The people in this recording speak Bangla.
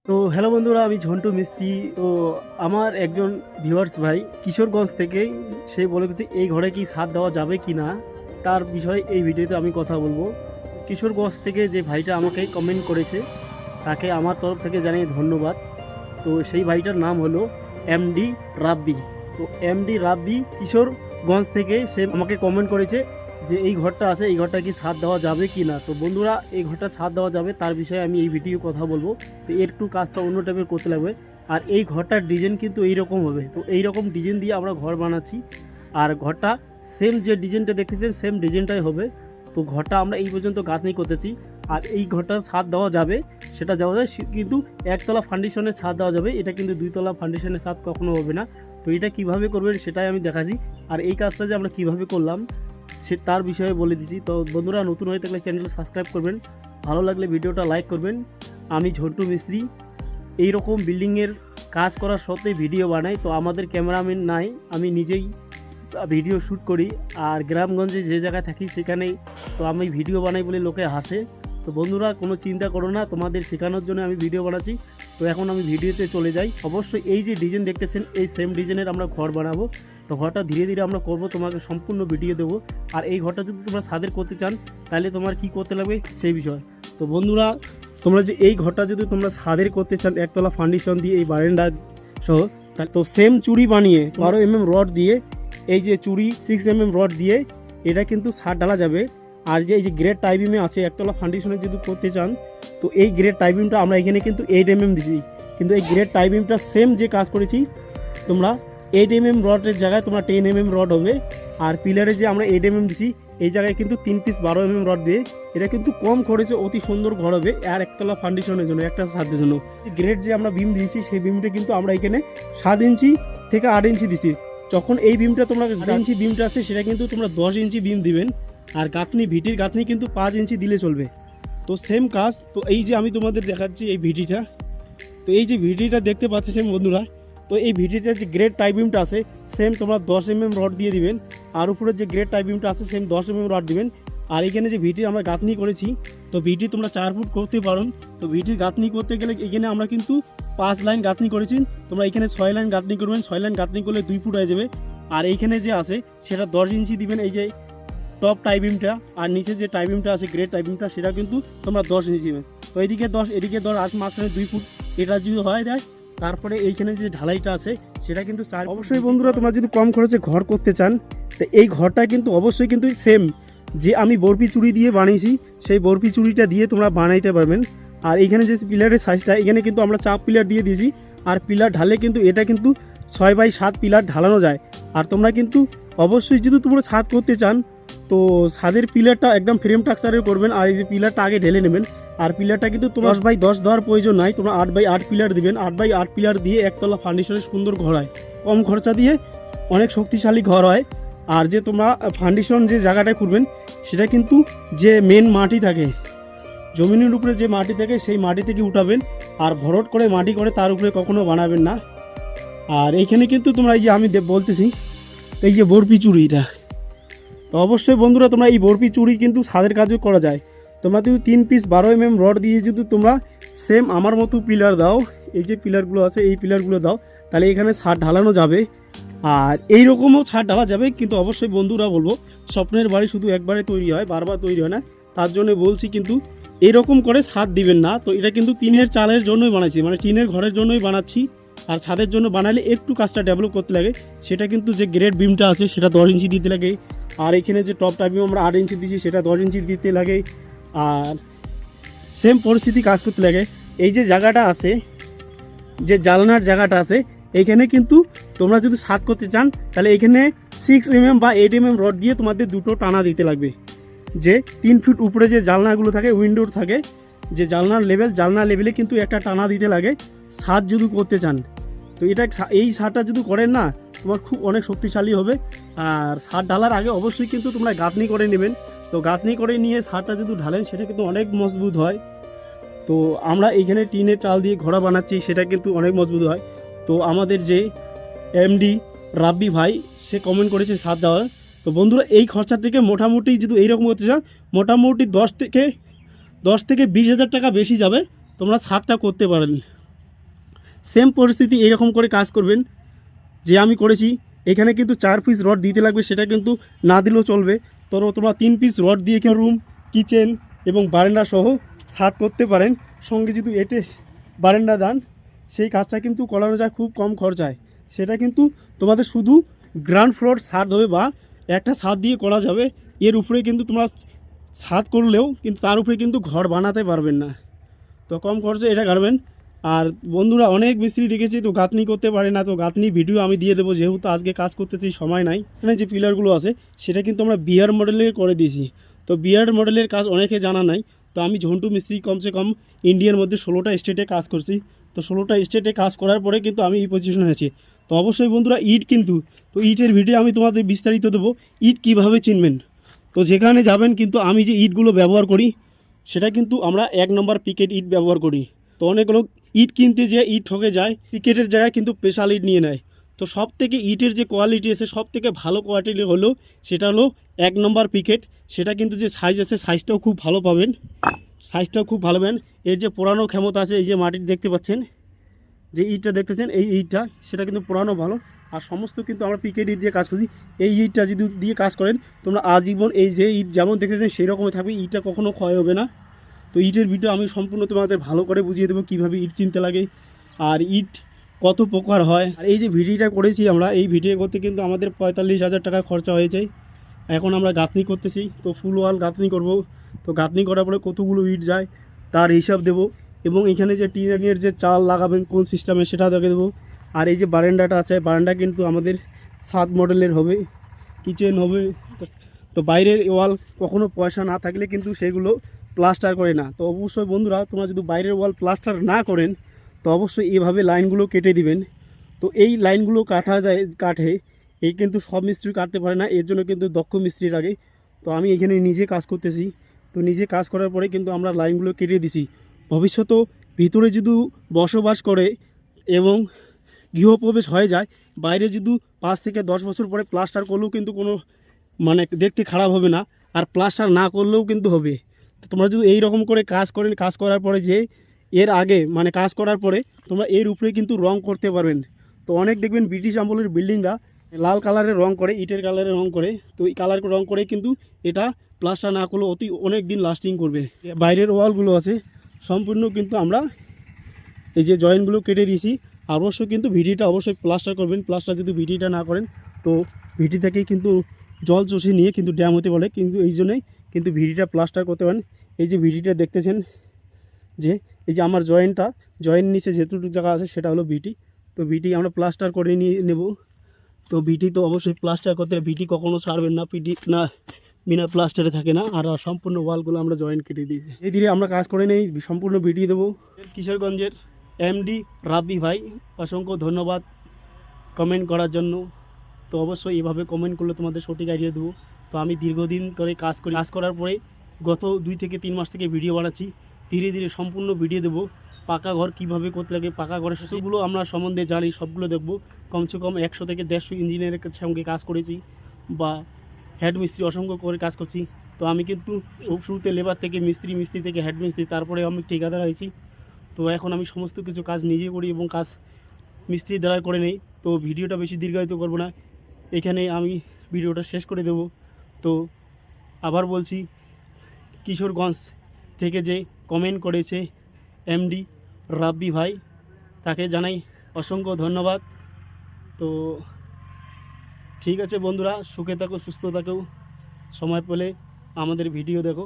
তো হ্যালো বন্ধুরা, আমি ঝন্টু মিস্ত্রি। তো আমার একজন ভিউয়ার্স ভাই কিশোরগঞ্জ থেকে সে বলেছে এই ঘরে কি ছাদ দেওয়া যাবে কি না, তার বিষয়ে এই ভিডিওতে আমি কথা বলবো। কিশোরগঞ্জ থেকে যে ভাইটা আমাকে কমেন্ট করেছে তাকে আমার তরফ থেকে জানিয়ে ধন্যবাদ। তো সেই ভাইটার নাম হলো এমডি রাব্বি। তো এমডি রাব্বি কিশোরগঞ্জ থেকে সে আমাকে কমেন্ট করেছে যে এই ঘরটা আছে, এই ঘরটা কি ছাদ দেওয়া যাবে কি না। তো বন্ধুরা, এই ঘরটা ছাদ দেওয়া যাবে, তার বিষয়ে আমি এই ভিডিও কথা বলবো। তো এর একটু কাজটা অন্য টাইপের করতে লাগবে। আর এই ঘরটার ডিজাইন কিন্তু এইরকম হবে। তো এই রকম ডিজাইন দিয়ে আমরা ঘর বানাচ্ছি, আর ঘরটা সেম যে ডিজাইনটা দেখতেছেন সেম ডিজাইনটাই হবে। তো ঘরটা আমরা এই পর্যন্ত গাঁথনি করতেছি। আর এই ঘরটা ছাদ দেওয়া যাবে, সেটা দেওয়া যায়, কিন্তু একতলা ফাউন্ডেশনের ছাদ দেওয়া যাবে। এটা কিন্তু দুইতলা ফাউন্ডেশনের ছাদ কখনো হবে না। তো এটা কিভাবে করবেন সেটাই আমি দেখাচ্ছি। আর এই কাজটা যে আমরা কিভাবে করলাম সে তার বিষয়ে বলে দিছি। তো বন্ধুরা, নতুন হয়ে থাকলে চ্যানেলটা সাবস্ক্রাইব করবেন, ভালো লাগলে ভিডিওটা লাইক করবেন। আমি ঝন্টু মিস্ত্রি, এই রকম বিল্ডিংয়ের কাজ করার সত্ত্বেও ভিডিও বানাই। তো আমাদের ক্যামেরাম্যান নাই, আমি নিজেই ভিডিও শ্যুট করি। আর গ্রামগঞ্জে যে জায়গায় থাকি সেখানেই তো আমি ভিডিও বানাই বলে লোকে হাসে। তো বন্ধুরা, কোনো চিন্তা করো না, তোমাদের শেখানোর জন্য আমি ভিডিও বানাচ্ছি। তো এখন আমি ভিডিওতে চলে যাই। অবশ্যই এই যে ডিজাইন দেখতেছেন এই সেম ডিজাইনের আমরা ঘর বানাবো। তো ঘরটা ধীরে ধীরে আমরা করব, তোমাকে সম্পূর্ণ ভিডিও দেবো। আর এই ঘরটা যদি তোমরা ছাদের করতে চান তাহলে তোমার কি করতে লাগবে সেই বিষয়। তো বন্ধুরা, তোমরা যে এই ঘরটা যদি তোমরা ছাদের করতে চান একতলা ফাউন্ডেশন দিয়ে এই বারান্দা সহ, তো সেম চুড়ি বানিয়ে 12 mm রড দিয়ে, এই যে চুড়ি 6 mm রড দিয়ে এটা কিন্তু ছাদ ঢালা যাবে। আর যে এই যে গ্রেড টাইবিমে আছে একতলা ফাউন্ডেশনে যদি করতে চান, তো এই গ্রেড টাইবিমটা আমরা এখানে কিন্তু 8 mm দিছি। কিন্তু এই গ্রেড টাইবিমটা সেম যে কাজ করেছি, তোমরা 8 mm রডের জায়গায় তোমরা 10 mm রড হবে। আর পিলারে যে আমরা 8 mm দিছি এই জায়গায় কিন্তু 3 পিস 12 mm রড দিয়ে এটা কিন্তু কম খরচে অতি সুন্দর ঘর হবে। আর একতলা ফাউন্ডেশনের জন্য, একটা ছাদের জন্য গ্রেড যে আমরা বিম দিয়েছি সেই বিমটা কিন্তু আমরা এখানে 7 ইঞ্চি থেকে 8 ইঞ্চি দিছি। যখন এই বিমটা তোমরা 8 ইঞ্চি বিমটা আছে সেটা কিন্তু তোমরা 10 ইঞ্চি বিম দিবেন। আর গাঁথনি ভিটির গাঁথনি কিন্তু 5 ইঞ্চি দিলে চলবে। তো সেম কাজ। তো এই যে আমি তোমাদের দেখাচ্ছি এই ভিটিটা, তো এই যে ভিটিটা দেখতে পাচ্ছেন বন্ধুরা, তো এই ভিটিটার যে গ্রেড টাইবিমটা আছে সেম তোমরা 10 mm রড দিয়ে দিবেন। আর উপরে যে গ্রেড টাইবিমটা আছে সেম 10 mm রড দিবেন। আর এখানে যে ভিটি আমরা গাঁথনি করেছি, তো ভিটি তোমরা 4 ফুট করতে পারো। তো ভিটির গাঁথনি করতে গেলে এখানে আমরা কিন্তু 5 লাইন গাঁথনি করেছি। তোমরা এখানে 6 লাইন গাঁথনি করবেন। 6 লাইন গাঁথনি করলে 2 ফুট হয়ে যাবে। আর এইখানে যে আছে সেটা 10 ইঞ্চি দিবেন, এই যে টপ টাইবিমটা। আর নিচে যে টাইবিমটা আছে গ্রেড টাইবিমটা সেটা কিন্তু তোমরা 10 ইঞ্চি দিবেন। তো এদিকে 10 এদিকে 10 আর মাঝখানে 2 ফুট, এটা যদি হয় যায়। তারপরে এইখানে যে ঢালাইটা আছে সেটা কিন্তু 4। অবশ্যই বন্ধুরা, তোমরা যদি কম খরচে ঘর করতে চান তো এই ঘরটা কিন্তু অবশ্যই কিন্তু সেম যে আমি বরফি চুড়ি দিয়ে বানিয়েছি সেই বরফি চুড়িটা দিয়ে তোমরা বানাইতে পারবেন। আর এইখানে যে পিলারের সাইজটা এখানে কিন্তু আমরা চাপ পিলার দিয়ে দিয়েছি। আর পিলার ঢালে কিন্তু এটা কিন্তু 6x7 পিলার ঢালানো যায়। আর তোমরা কিন্তু অবশ্যই যদি তোমরা ছাদ করতে চান তো ছাদের পিলারটা একদম ফ্রেম স্ট্রাকচারের করবেন। আর এই যে পিলারটা আগে ঢেলে নেবেন। আর পিলারটা কিন্তু তোমার 10x10 দেওয়ার প্রয়োজন নাই, তোমরা 8x8 পিলার দিবেন। 8x8 পিলার দিয়ে একতলা ফাউন্ডেশনের সুন্দর ঘর হয়, কম খরচা দিয়ে অনেক শক্তিশালী ঘর হয়। আর যে তোমরা ফাউন্ডেশন যে জায়গাটায় করবেন সেটা কিন্তু যে মেন মাটি থাকে, জমিনের উপরে যে মাটি থাকে সেই মাটি থেকে উঠাবেন। আর ভরট করে মাটি করে তার উপরে কখনো বানাবেন না। আর এইখানে কিন্তু তোমরা এই যে আমি বলতেছি এই যে বরফি চুড়িটা, তো অবশ্যই বন্ধুরা তোমরা এই বরফি চুড়ি কিন্তু ছাদের কাজও করা যায়। তোমরা যদি 3 পিস 12 mm রড দিয়ে যদি তোমরা সেম আমার মতো পিলার দাও, এই যে পিলারগুলো আছে এই পিলারগুলো দাও, তাহলে এখানে ছাদ ঢালানো যাবে। আর এই রকমও ছাদ ঢালা যাবে। কিন্তু অবশ্যই বন্ধুরা বলবো, স্বপ্নের বাড়ি শুধু একবারে তৈরি হয়, বারবার তৈরি হয় না। তার জন্য বলছি কিন্তু এইরকম করে ছাদ দিবেন না। তো এটা কিন্তু টিনের চালের জন্যই বানাচ্ছি, মানে টিনের ঘরের জন্যই বানাচ্ছি। আর ছাদের জন্য বানালে একটু কাজটা ডেভেলপ করতে লাগে। সেটা কিন্তু যে গ্রেড বিমটা আছে সেটা 10 ইঞ্চি দিতে লাগে। আর এখানে যে টপ টাইপিং আমরা 8 ইঞ্চি দিচ্ছি সেটা 10 ইঞ্চি দিতে লাগে। আর সেম পরিস্থিতি কাজ করতে লাগে। এই যে জায়গাটা আছে, যে জানলার জায়গাটা আছে, এইখানে কিন্তু তোমরা যদি ছাদ করতে চান তাহলে এখানে 6 mm বা 8 mm রড দিয়ে তোমাদের দুটো টানা দিতে লাগবে। যে 3 ফিট উপরে যে জানলাগুলো থাকে, উইন্ডোর থাকে, যে জানলার লেভেলে কিন্তু একটা টানা দিতে লাগে ছাদ যদি করতে চান। তো এটা এই ছাদটা যদি করেন না তোমার খুব অনেক শক্তিশালী হবে। আর ছাদ ঢালার আগে অবশ্যই কিন্তু তোমরা গাঁথনি করে নেবেন। তো গাঁথনি করে নিয়ে ছাদটা যদি ঢালেন সেটা কিন্তু অনেক মজবুত হয়। তো আমরা এইখানে টিনের চাল দিয়ে ঘোড়া বানাচ্ছি, সেটা কিন্তু অনেক মজবুত হয়। তো আমাদের যে এমডি রাব্বি ভাই সে কমেন্ট করেছে ছাদ দেওয়ার। তো বন্ধুরা, এই খরচা থেকে মোটামুটি যদি এইরকম করতে চান মোটামুটি 10 থেকে 20 হাজার টাকা বেশি যাবে, তোমরা ছাদটা করতে পারেন। সেম পরিস্থিতি এরকম করে কাজ করবেন যে আমি করেছি। এখানে কিন্তু 4 পিস রড দিতে লাগবে, সেটা কিন্তু না দিলেও চলবে। তো তোমরা 3 পিস রড দিয়ে কেউ রুম, কিচেন এবং বারান্দা সহ ছাদ করতে পারেন। সঙ্গে যদি এটে বারান্দা দেন, সেই কাজটা কিন্তু করানো যায় খুব কম খরচায়। সেটা কিন্তু তোমাদের শুধু গ্রাউন্ড ফ্লোর ছাদ হবে বা একটা ছাদ দিয়ে করা যাবে। এর উপরে কিন্তু তোমরা ছাদ করলেও কিন্তু তার উপরে কিন্তু ঘর বানাতে পারবেন না। তো কম খরচে এটা গাড়বেন। আর বন্ধুরা, অনেক মিস্ত্রি দেখেছি তো গাঁথনি করতে পারে না, তো গাঁথনি ভিডিও আমি দিয়ে দেবো, যেহেতু আজকে কাজ করতেছি সময় নাই। এখানে যে পিলারগুলো আছে সেটা কিন্তু আমরা বিয়ার মডেলের করে দিয়েছি। তো বিয়ার মডেলের কাজ অনেকে জানা নাই। তো আমি ঝন্টু মিস্ত্রি কমসে কম ইন্ডিয়ার মধ্যে 16টা স্টেটে কাজ করছি। তো 16টা স্টেটে কাজ করার পরে কিন্তু আমি এই পজিশনে আছি। তো অবশ্যই বন্ধুরা, ইট কিন্তু, তো ইটের ভিডিও আমি তোমাদের বিস্তারিত দেবো, ইট কীভাবে চিনবেন। তো যেখানে যাবেন কিন্তু আমি যে ইটগুলো ব্যবহার করি সেটা কিন্তু আমরা 1 নম্বর পিকেট ইট ব্যবহার করি। তো অনেক লোক ইট কিনতে যেয়ে ইট ঠকে যায়, পিকেটের জায়গায় কিন্তু স্পেশাল ইট নিয়ে নেয়। তো সব থেকে ইটের যে কোয়ালিটি আছে, সব থেকে ভালো কোয়ালিটি হলো সেটা হলো 1 নম্বর পিকেট। সেটা কিন্তু যে সাইজ আছে, সাইজটাও খুব ভালো পাবেন, সাইজটাও খুব ভালো পাবেন। এর যে পোড়ানো ক্ষমতা আছে, এই যে মাটির দেখতে পাচ্ছেন যে ইটটা দেখতেছেন, এই ইটটা সেটা কিন্তু পোড়ানো ভালো। আর সমস্ত কিন্তু আমরা পিকেট ইট দিয়ে কাজ করছি। এই ইটটা যদি দিয়ে কাজ করেন তোমরা আজীবন এই যে ইট যেমন দেখতেছেন সেই রকমই থাকবে, ইটটা কখনো ক্ষয় হবে না। তো ইটের ভিডিও আমি সম্পূর্ণ তোমাদের ভালো করে বুঝিয়ে দেবো কীভাবে ইট চিনতে লাগে আর ইট কত প্রকার হয়। আর এই যে ভিডিওটা করেছি আমরা, এই ভিডিও করতে কিন্তু আমাদের 45,000 টাকা খরচা হয়েছে। এখন আমরা গাঁথনি করতেছি, তো ফুল ওয়াল গাঁথনি করব। তো গাঁথনি করার পরে কতগুলো ইট যায় তার হিসাব দেবো, এবং এখানে যে টিনের যে চাল লাগাবেন কোন সিস্টেমে সেটা দেখে দেবো। আর এই যে বারান্দাটা আছে, বারান্দা কিন্তু আমাদের 7 মডেলের হবে, কিচেন হবে। তো বাইরের ওয়াল কখনো পয়সা না থাকলে কিন্তু সেগুলো প্লাস্টার করে না। তো অবশ্যই বন্ধুরা, তোমরা যদি বাইরের ওয়াল প্লাস্টার না করেন তো অবশ্যই এভাবে লাইনগুলো কেটে দিবেন। তো এই লাইনগুলো কাটে এই কিন্তু সব মিস্ত্রি কাটতে পারে না, এর জন্য কিন্তু দক্ষ মিস্ত্রি লাগে। তো আমি এখানে নিজে কাজ করতেছি। তো নিজে কাজ করার পরে কিন্তু আমরা লাইনগুলো কেটে দিছি। ভবিষ্যতেও ভিতরে যদি বসবাস করে এবং গৃহপ্রবেশ হয়ে যায়, বাইরে যদি 5 থেকে 10 বছর পরে প্লাস্টার করলেও কিন্তু কোনো মানে দেখতে খারাপ হবে না, আর প্লাস্টার না করলেও কিন্তু হবে। তো তোমরা যদি এই রকম করে কাজ করেন, কাজ করার পরে যে এর আগে মানে কাজ করার পরে তোমরা এর উপরে কিন্তু রং করতে পারবেন। তো অনেক দেখবেন ব্রিটিশ আমলের বিল্ডিংরা লাল কালারের রং করে, ইটের কালারের রং করে। তো এই কালার রং করে কিন্তু এটা প্লাস্টার না করলেও অনেক দিন লাস্টিং করবে। বাইরের ওয়ালগুলো আছে সম্পূর্ণ কিন্তু আমরা এই যে জয়েন্টগুলো কেটে দিয়েছি। অবশ্যই কিন্তু ভিডিটা অবশ্যই প্লাস্টার করবেন। প্লাস্টার যদি ভিডিটা না করেন তো ভিডি থেকে কিন্তু জল চষে নিয়ে কিন্তু ড্যাম হতে বলে, কিন্তু এই জন্যই কিন্তু ভিডিটা প্লাস্টার করতে পারেন। এই যে ভিডিটা দেখতেছেন যে এই যে আমার জয়েন্ট নিচে যেটুকু জায়গা আছে সেটা হলো ভিটি। তো ভিটি আমরা প্লাস্টার করে নিয়ে নেব। তো ভিটি তো অবশ্যই প্লাস্টার করতে, ভিটি কখনো ছাড়বেন না, ভিটি না বিনা প্লাস্টারে থাকে না। আর সম্পূর্ণ ওয়ালগুলো আমরা জয়েন্ট কেটে দিয়েছি। এই ধীরে আমরা কাজ করে নেই, সম্পূর্ণ ভিডিও দেবো। কিশোরগঞ্জের এমডি রাব্বি ভাই, অসংখ্য ধন্যবাদ কমেন্ট করার জন্য। তো অবশ্যই এভাবে কমেন্ট করলে তোমাদের সঠিক আইডিয়া দেবো। তো আমি দীর্ঘদিন করে কাজ করার পরে গত 2 থেকে 3 মাস থেকে ভিডিও বানাচ্ছি। ধীরে ধীরে সম্পূর্ণ ভিডিও দেবো। পাকা ঘর কীভাবে করতে লাগে, পাকা ঘরের সূত্রগুলো আমরা সম্বন্ধে জানি, সবগুলো দেখবো। কমসে কম 100 থেকে 150 ইঞ্জিনিয়ারের সঙ্গে কাজ করেছি, বা হেড মিস্ত্রি অসংখ্য করে কাজ করছি। তো আমি কিন্তু শুরুতে লেবার থেকে মিস্ত্রি থেকে হেড মিস্ত্রি, তারপরে আমি ঠিকাদার হয়েছি। তো এখন আমি সমস্ত কিছু কাজ নিজে করি এবং কাজ মিস্ত্রি দ্বারা করে নেই। তো ভিডিওটা বেশি দীর্ঘায়িত করব না, এখানে আমি ভিডিওটা শেষ করে দেব। তো আবার বলছি, কিশোরগঞ্জ থেকে যে কমেন্ট করেছে এমডি রাব্বি ভাই, তাকে জানাই অসংখ্য ধন্যবাদ। তো ঠিক আছে বন্ধুরা, সুখে থাকো, সুস্থ থাকো, সময় পেলে আমাদের ভিডিও দেখো।